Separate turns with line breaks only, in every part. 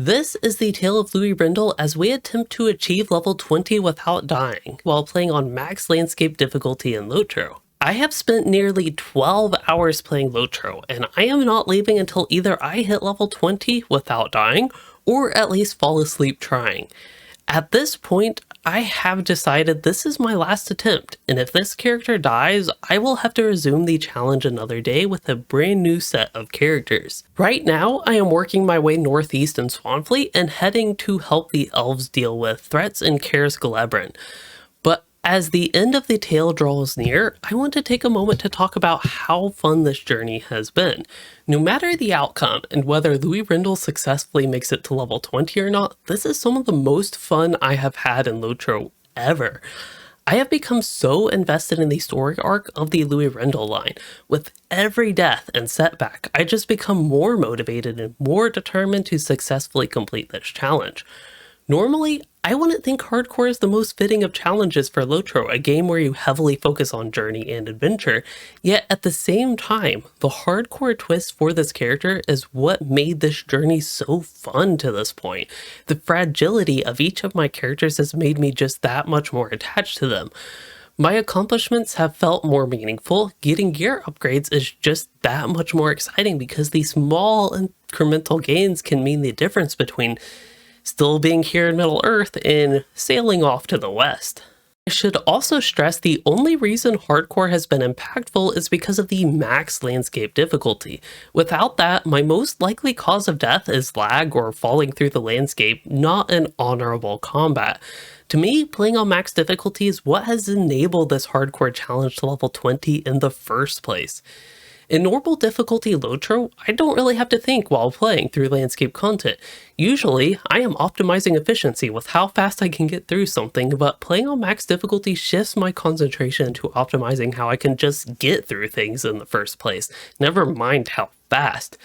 This is the Tale of Loueyrendil as we attempt to achieve level 20 without dying, while playing on max landscape difficulty in Lotro. I have spent nearly 12 hours playing Lotro, and I am not leaving until either I hit level 20 without dying, or at least fall asleep trying. At this point, I have decided this is my last attempt, and if this character dies, I will have to resume the challenge another day with a brand new set of characters. Right now, I am working my way northeast in Swanfleet and heading to help the elves deal with threats in Cardolan. But as the end of the tale draws near, I want to take a moment to talk about how fun this journey has been. No matter the outcome, and whether Loueyrendil successfully makes it to level 20 or not, this is some of the most fun I have had in Lotro ever. I have become so invested in the story arc of the Loueyrendil line. With every death and setback, I just become more motivated and more determined to successfully complete this challenge. Normally, I wouldn't think hardcore is the most fitting of challenges for Lotro, a game where you heavily focus on journey and adventure, yet at the same time, the hardcore twist for this character is what made this journey so fun to this point. The fragility of each of my characters has made me just that much more attached to them. My accomplishments have felt more meaningful. Getting gear upgrades is just that much more exciting because these small incremental gains can mean the difference between still being here in Middle Earth and sailing off to the west. I should also stress the only reason hardcore has been impactful is because of the max landscape difficulty. Without that, my most likely cause of death is lag or falling through the landscape, not an honorable combat. To me, playing on max difficulty is what has enabled this hardcore challenge to level 20 in the first place. In normal difficulty Lotro, I don't really have to think while playing through landscape content. Usually, I am optimizing efficiency with how fast I can get through something, but playing on max difficulty shifts my concentration to optimizing how I can just get through things in the first place, never mind how fast.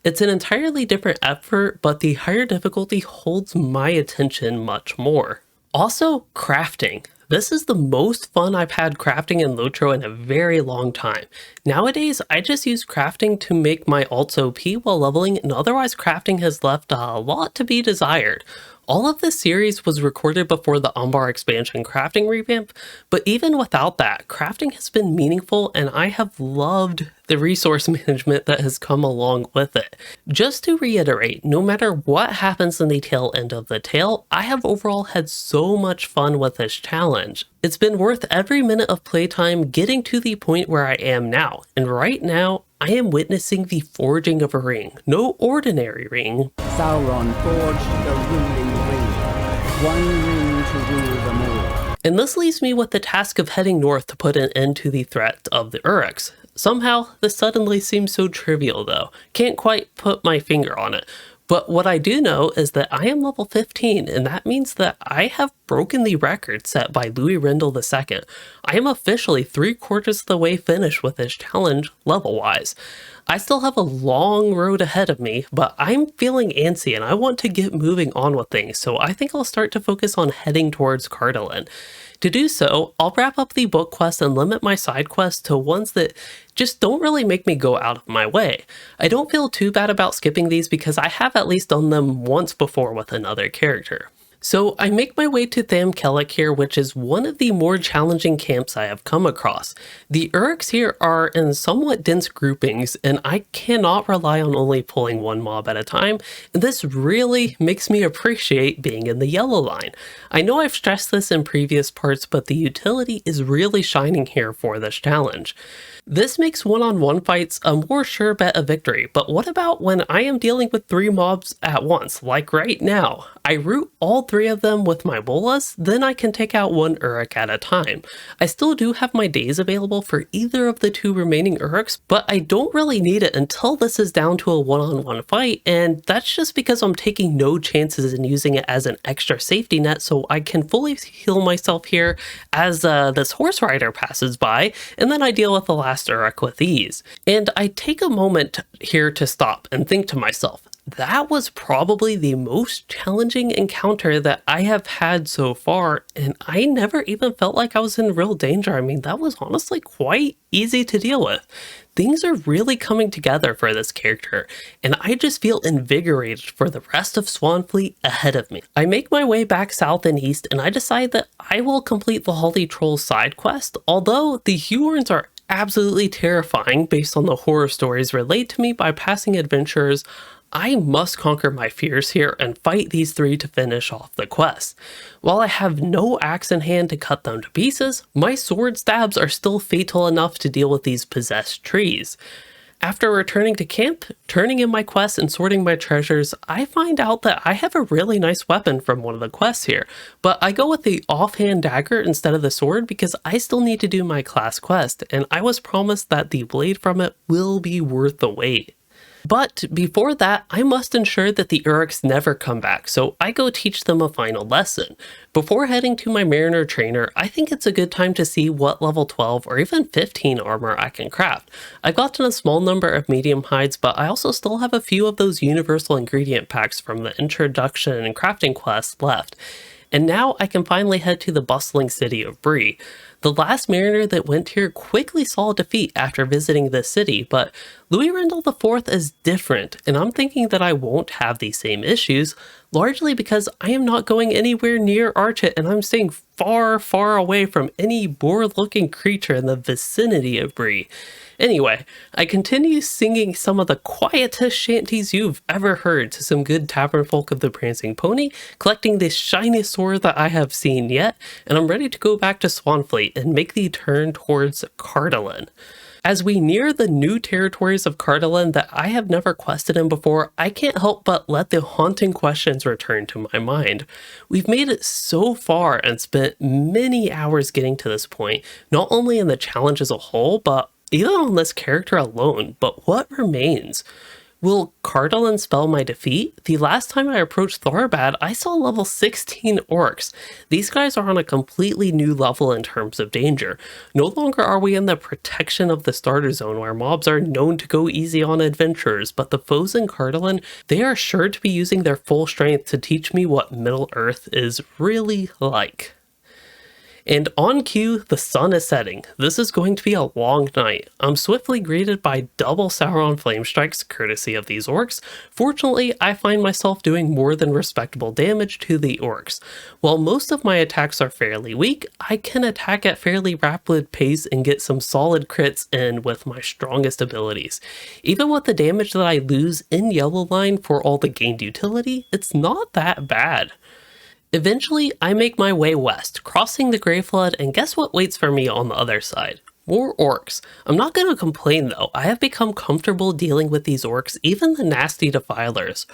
It's an entirely different effort, but the higher difficulty holds my attention much more. Also, crafting. This is the most fun I've had crafting in Lotro in a very long time. Nowadays, I just use crafting to make my alts OP while leveling, and otherwise crafting has left a lot to be desired. All of this series was recorded before the Umbar expansion crafting revamp, but even without that, crafting has been meaningful and I have loved the resource management that has come along with it. Just to reiterate, no matter what happens in the tail end of the tale, I have overall had so much fun with this challenge. It's been worth every minute of playtime getting to the point where I am now, and right now, I am witnessing the forging of a ring. No ordinary ring.
Sauron forged the ruling ring. One ring to rule them all.
And this leaves me with the task of heading north to put an end to the threat of the Uruks. Somehow, this suddenly seems so trivial though. Can't quite put my finger on it. But what I do know is that I am level 15, and that means that I have broken the record set by Loueyrendil II. I am officially 3/4 of the way finished with this challenge level-wise. I still have a long road ahead of me, but I'm feeling antsy and I want to get moving on with things, so I think I'll start to focus on heading towards Cardolan. To do so, I'll wrap up the book quest and limit my side quests to ones that just don't really make me go out of my way. I don't feel too bad about skipping these because I have at least done them once before with another character. So I make my way to Thamkelek here, which is one of the more challenging camps I have come across. The Uruks here are in somewhat dense groupings, and I cannot rely on only pulling one mob at a time, and this really makes me appreciate being in the yellow line. I know I've stressed this in previous parts, but the utility is really shining here for this challenge. This makes one-on-one fights a more sure bet of victory, but what about when I am dealing with 3 mobs at once, like right now? I root all 3 of them with my bolas, then I can take out 1 Uruk at a time. I still do have my days available for either of the 2 remaining Uruks, but I don't really need it until this is down to a one-on-one fight, and that's just because I'm taking no chances in using it as an extra safety net so I can fully heal myself here as this horse rider passes by, and then I deal with the last Uruk with ease. And I take a moment here to stop and think to myself, That was probably the most challenging encounter that I have had so far, and I never even felt like I was in real danger. I mean, that was honestly quite easy to deal with. Things are really coming together for this character, and I just feel invigorated for the rest of Swanfleet ahead of me. I make my way back south and east, and I decide that I will complete the Holy Troll side quest, although the Huorns are absolutely terrifying based on the horror stories relayed to me by passing adventurers. I must conquer my fears here and fight these three to finish off the quest. While I have no axe in hand to cut them to pieces, my sword stabs are still fatal enough to deal with these possessed trees. After returning to camp, turning in my quests and sorting my treasures, I find out that I have a really nice weapon from one of the quests here, but I go with the offhand dagger instead of the sword because I still need to do my class quest, and I was promised that the blade from it will be worth the wait. But before that, I must ensure that the Uruks never come back, so I go teach them a final lesson. Before heading to my Mariner trainer, I think it's a good time to see what level 12 or even 15 armor I can craft. I've gotten a small number of medium hides, but I also still have a few of those universal ingredient packs from the introduction and crafting quests left. And now I can finally head to the bustling city of Bree. The last mariner that went here quickly saw defeat after visiting this city, but Loueyrendil IV is different, and I'm thinking that I won't have these same issues, largely because I am not going anywhere near Archit and I'm staying far, far away from any bored-looking creature in the vicinity of Bree. Anyway, I continue singing some of the quietest shanties you've ever heard to some good tavern folk of the Prancing Pony, collecting the shiniest sword that I have seen yet, and I'm ready to go back to Swanfleet and make the turn towards Cardolan. As we near the new territories of Cardolan that I have never quested in before, I can't help but let the haunting questions return to my mind. We've made it so far and spent many hours getting to this point, not only in the challenge as a whole, but even on this character alone. But what remains? Will Cardolan spell my defeat? The last time I approached Tharbad, I saw level 16 orcs. These guys are on a completely new level in terms of danger. No longer are we in the protection of the starter zone where mobs are known to go easy on adventurers, but the foes in Cardolan, they are sure to be using their full strength to teach me what Middle Earth is really like. And on cue, the sun is setting. This is going to be a long night. I'm swiftly greeted by double Sauron flame strikes courtesy of these orcs. Fortunately, I find myself doing more than respectable damage to the orcs. While most of my attacks are fairly weak, I can attack at fairly rapid pace and get some solid crits in with my strongest abilities. Even with the damage that I lose in Yellow Line for all the gained utility, it's not that bad. Eventually, I make my way west, crossing the Grey Flood, and guess what waits for me on the other side? More orcs. I'm not going to complain though, I have become comfortable dealing with these orcs, even the nasty defilers.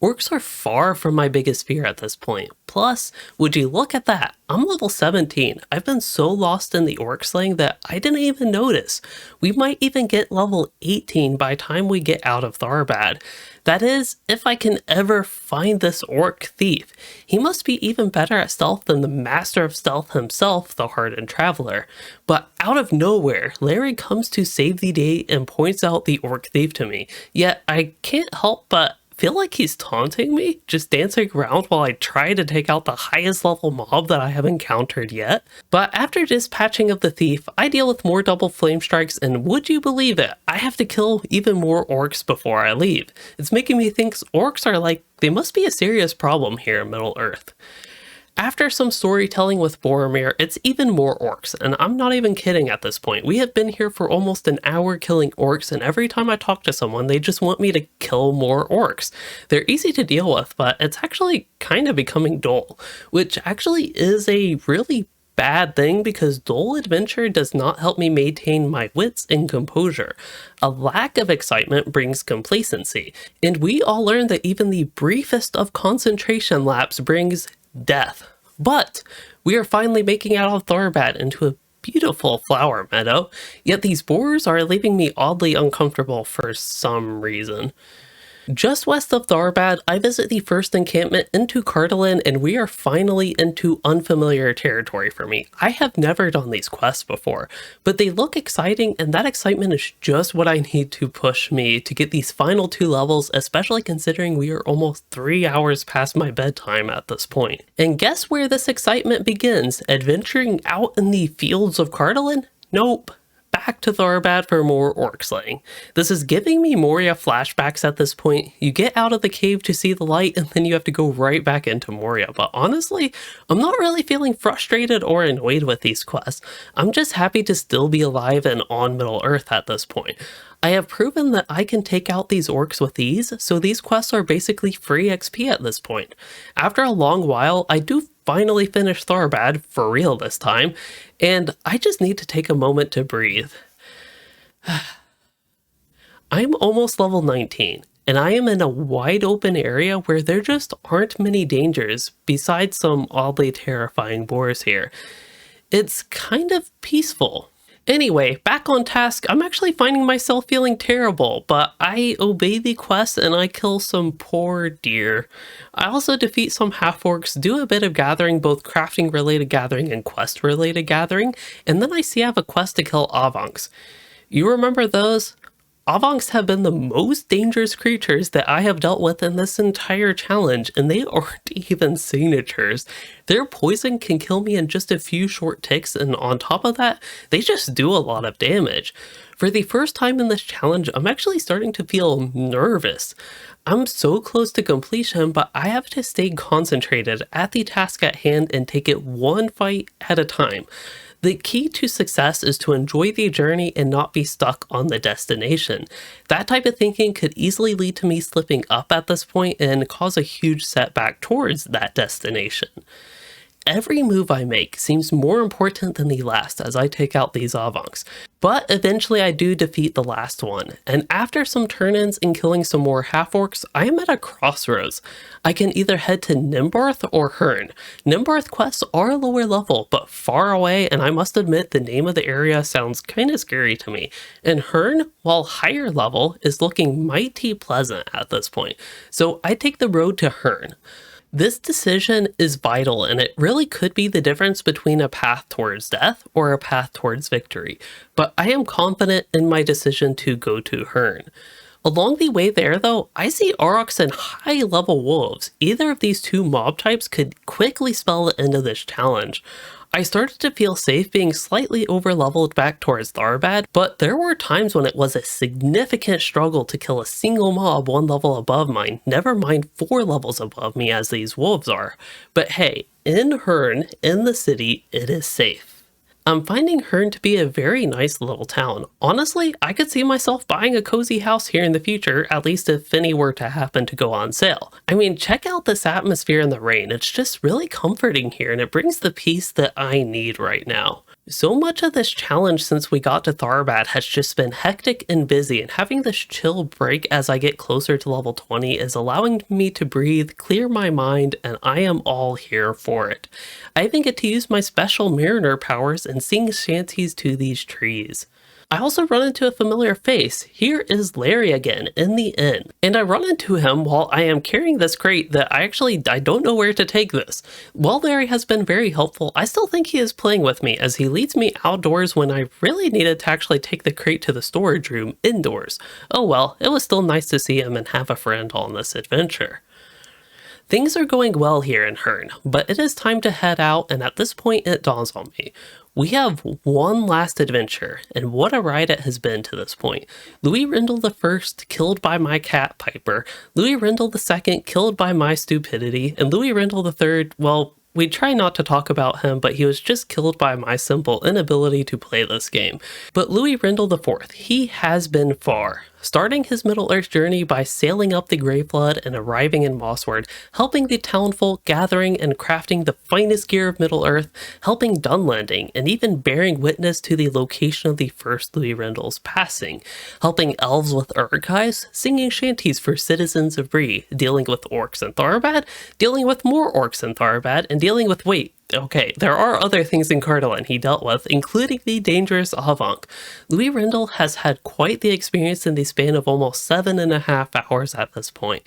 Orcs are far from my biggest fear at this point. Plus, would you look at that? I'm level 17. I've been so lost in the orc slaying that I didn't even notice. We might even get level 18 by the time we get out of Tharbad. That is, if I can ever find this orc thief. He must be even better at stealth than the master of stealth himself, the Hardened Traveler. But out of nowhere, Larry comes to save the day and points out the orc thief to me. Yet I can't help but feel like he's taunting me, just dancing around while I try to take out the highest level mob that I have encountered yet. But after dispatching of the thief, I deal with more double flame strikes, and would you believe it, I have to kill even more orcs before I leave. It's making me think orcs are like, they must be a serious problem here in Middle Earth. After some storytelling with Boromir, it's even more orcs, and I'm not even kidding at this point. We have been here for almost an hour killing orcs, and every time I talk to someone, they just want me to kill more orcs. They're easy to deal with, but it's actually kind of becoming dull, which actually is a really bad thing because dull adventure does not help me maintain my wits and composure. A lack of excitement brings complacency, and we all learn that even the briefest of concentration lapse brings death. But we are finally making out of Tharbad into a beautiful flower meadow, yet these boars are leaving me oddly uncomfortable for some reason. Just west of Tharbad, I visit the first encampment into Cardolan, and we are finally into unfamiliar territory for me. I have never done these quests before, but they look exciting, and that excitement is just what I need to push me to get these final 2 levels, especially considering we are almost 3 hours past my bedtime at this point. And guess where this excitement begins? Adventuring out in the fields of Cardolan? Nope. Back to Tharbad for more orc slaying. This is giving me Moria flashbacks at this point. You get out of the cave to see the light and then you have to go right back into Moria. But honestly, I'm not really feeling frustrated or annoyed with these quests. I'm just happy to still be alive and on Middle Earth at this point. I have proven that I can take out these orcs with ease, so these quests are basically free XP at this point. After a long while, I do finally finish Tharbad, for real this time, and I just need to take a moment to breathe. I'm almost level 19, and I am in a wide open area where there just aren't many dangers besides some oddly terrifying boars here. It's kind of peaceful. Anyway, back on task, I'm actually finding myself feeling terrible, but I obey the quest and I kill some poor deer. I also defeat some half-orcs, do a bit of gathering, both crafting-related gathering and quest-related gathering, and then I see I have a quest to kill Avanks. You remember those? Avanks have been the most dangerous creatures that I have dealt with in this entire challenge, and they aren't even signatures. Their poison can kill me in just a few short ticks, and on top of that, they just do a lot of damage. For the first time in this challenge, I'm actually starting to feel nervous. I'm so close to completion, but I have to stay concentrated at the task at hand and take it one fight at a time. The key to success is to enjoy the journey and not be stuck on the destination. That type of thinking could easily lead to me slipping up at this point and cause a huge setback towards that destination. Every move I make seems more important than the last as I take out these Avanks, but eventually I do defeat the last one, and after some turn-ins and killing some more half-orcs, I am at a crossroads. I can either head to Nimbarth or Herne. Nimbarth quests are lower level, but far away, and I must admit the name of the area sounds kinda scary to me. And Herne, while higher level, is looking mighty pleasant at this point, so I take the road to Herne. This decision is vital, and it really could be the difference between a path towards death or a path towards victory, but I am confident in my decision to go to Herne. Along the way there though, I see aurochs and high level wolves. Either of these 2 mob types could quickly spell the end of this challenge. I started to feel safe being slightly over-leveled back towards Tharbad, but there were times when it was a significant struggle to kill a single mob 1 level above mine, never mind 4 levels above me as these wolves are. But hey, in Herne, in the city, it is safe. I'm finding Herne to be a very nice little town. Honestly, I could see myself buying a cozy house here in the future, at least if any were to happen to go on sale. I mean, check out this atmosphere in the rain. It's just really comforting here, and it brings the peace that I need right now. So much of this challenge since we got to Tharbad has just been hectic and busy, and having this chill break as I get closer to level 20 is allowing me to breathe, clear my mind, and I am all here for it. I even get to use my special mariner powers and sing shanties to these trees. I also run into a familiar face. Here is Larry again in the inn, and I run into him while I am carrying this crate that I don't know where to take this. While Larry has been very helpful, I still think he is playing with me as he leads me outdoors when I really needed to actually take the crate to the storage room indoors. Oh well, it was still nice to see him and have a friend on this adventure. Things are going well here in Herne, but it is time to head out, and at this point it dawns on me. We have one last adventure, and what a ride it has been to this point. Loueyrendil I killed by my cat Piper, Loueyrendil II killed by my stupidity, and Loueyrendil III, well, we try not to talk about him, but he was just killed by my simple inability to play this game. But Loueyrendil IV, he has been far. Starting his Middle-earth journey by sailing up the Grey Flood and arriving in Mossward, helping the townfolk gathering and crafting the finest gear of Middle-earth, helping Dunlanding, and even bearing witness to the location of the first Loueyrendil's passing, helping elves with archives, singing shanties for citizens of Bree, dealing with orcs in Tharbad, dealing with more orcs in Tharbad, and dealing with, wait, Okay, there are other things in Cardolan he dealt with, including the dangerous Avonk. Loueyrendil has had quite the experience in the span of almost 7.5 hours at this point.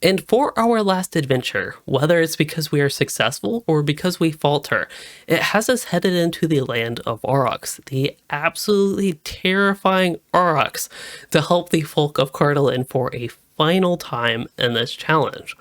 And for our last adventure, whether it's because we are successful or because we falter, it has us headed into the land of Aurochs, the absolutely terrifying Aurochs, to help the folk of Cardolan for a final time in this challenge.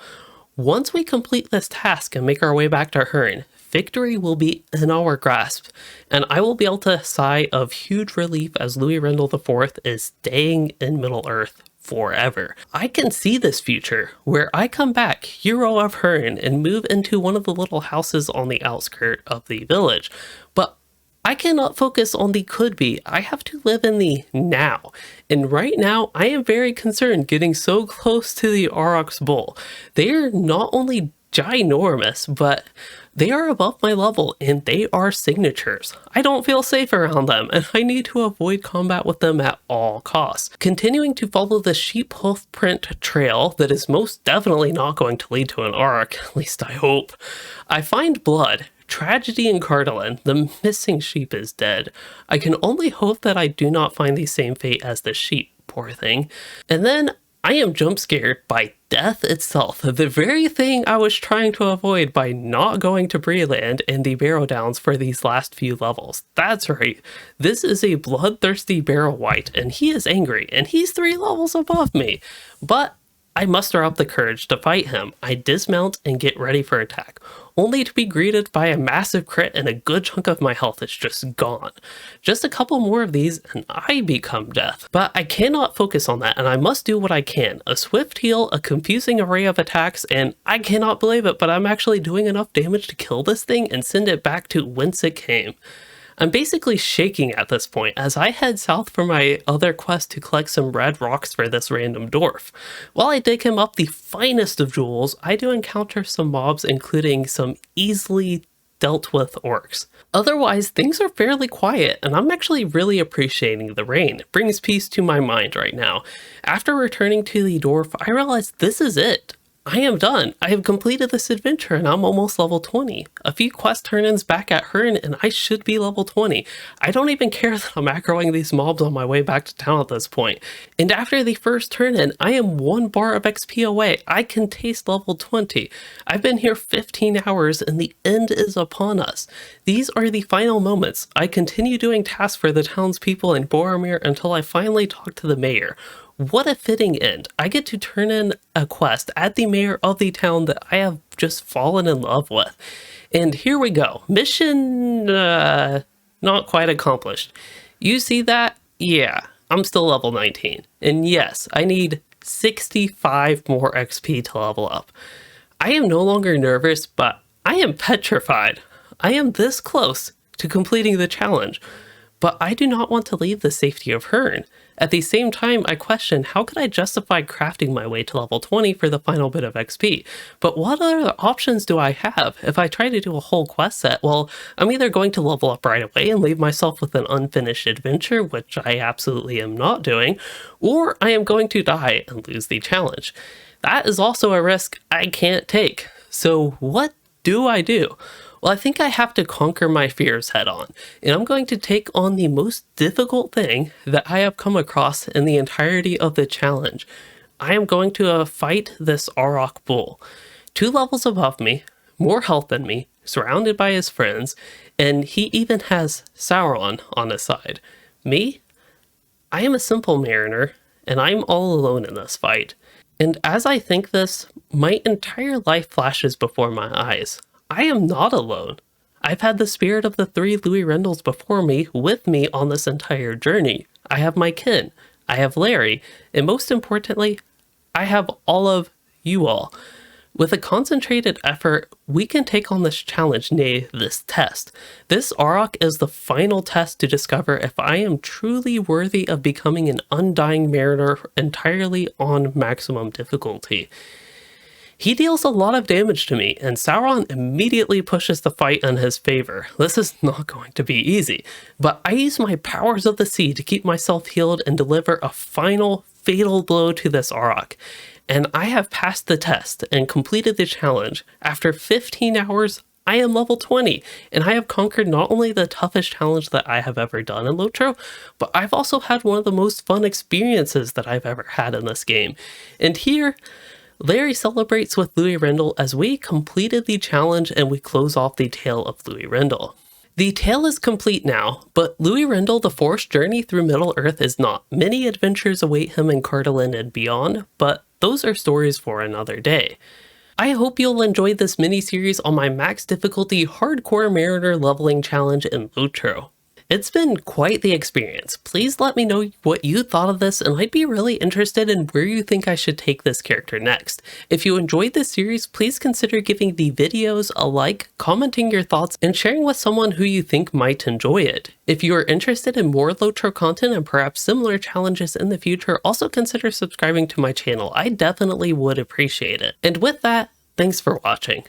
Once we complete this task and make our way back to Herne, victory will be in our grasp, and I will be able to sigh of huge relief as Loueyrendil IV is staying in Middle-earth forever. I can see this future where I come back, hero of Herne, and move into one of the little houses on the outskirts of the village, but I cannot focus on the could be. I have to live in the now. And right now, I am very concerned getting so close to the Aurochs Bull. They are not only ginormous, but they are above my level and they are signatures. I don't feel safe around them and I need to avoid combat with them at all costs. Continuing to follow the sheep hoof print trail that is most definitely not going to lead to an Auroch, at least I hope. I find blood. Tragedy in Cardolan, the missing sheep is dead. I can only hope that I do not find the same fate as the sheep, poor thing. And then I am jump scared by death itself, the very thing I was trying to avoid by not going to Bree land and the Barrow Downs for these last few levels. That's right, this is a bloodthirsty Barrow Wight, and he is angry, and he's 3 levels above me. But I muster up the courage to fight him. I dismount and get ready for attack, only to be greeted by a massive crit and a good chunk of my health is just gone. Just a couple more of these and I become death. But I cannot focus on that and I must do what I can. A swift heal, a confusing array of attacks, and I cannot believe it, but I'm actually doing enough damage to kill this thing and send it back to whence it came. I'm basically shaking at this point as I head south for my other quest to collect some red rocks for this random dwarf. While I dig him up the finest of jewels, I do encounter some mobs, including some easily dealt with orcs. Otherwise, things are fairly quiet, and I'm actually really appreciating the rain. It brings peace to my mind right now. After returning to the dwarf, I realize this is it. I am done. I have completed this adventure and I'm almost level 20. A few quest turn-ins back at Herne and I should be level 20. I don't even care that I'm macroing these mobs on my way back to town at this point. And after the first turn-in, I am 1 bar of XP away. I can taste level 20. I've been here 15 hours and the end is upon us. These are the final moments. I continue doing tasks for the townspeople in Boromir until I finally talk to the mayor. What a fitting end. I get to turn in a quest at the mayor of the town that I have just fallen in love with. And here we go. Mission, not quite accomplished. You see that? Yeah, I'm still level 19. And yes, I need 65 more XP to level up. I am no longer nervous, but I am petrified. I am this close to completing the challenge, but I do not want to leave the safety of Herne. At the same time, I question how could I justify crafting my way to level 20 for the final bit of XP? But what other options do I have? If I try to do a whole quest set, well, I'm either going to level up right away and leave myself with an unfinished adventure, which I absolutely am not doing, or I am going to die and lose the challenge. That is also a risk I can't take. So what do I do? Well, I think I have to conquer my fears head on, and I'm going to take on the most difficult thing that I have come across in the entirety of the challenge. I am going to fight this Auroch bull. 2 levels above me, more health than me, surrounded by his friends, and he even has Sauron on his side. Me? I am a simple mariner, and I'm all alone in this fight. And as I think this, my entire life flashes before my eyes. I am not alone. I've had the spirit of the 3 Loueyrendils before me with me on this entire journey. I have my kin, I have Larry, and most importantly, I have all of you all. With a concentrated effort, we can take on this challenge, nay, this test. This Auroch is the final test to discover if I am truly worthy of becoming an undying mariner entirely on maximum difficulty. He deals a lot of damage to me, and Sauron immediately pushes the fight in his favor. This is not going to be easy, but I use my powers of the sea to keep myself healed and deliver a final fatal blow to this Auroch. And I have passed the test and completed the challenge. After 15 hours, I am level 20, and I have conquered not only the toughest challenge that I have ever done in LOTRO, but I've also had one of the most fun experiences that I've ever had in this game. And here, Larry celebrates with Loueyrendil as we completed the challenge and we close off the Tale of Loueyrendil. The tale is complete now, but Loueyrendil the forced journey through Middle-earth is not. Many adventures await him in Cardolan and beyond, but those are stories for another day. I hope you'll enjoy this mini-series on my max difficulty Hardcore Mariner leveling challenge in LOTRO. It's been quite the experience. Please let me know what you thought of this, and I'd be really interested in where you think I should take this character next. If you enjoyed this series, please consider giving the videos a like, commenting your thoughts, and sharing with someone who you think might enjoy it. If you are interested in more LOTRO content and perhaps similar challenges in the future, also consider subscribing to my channel. I definitely would appreciate it. And with that, thanks for watching.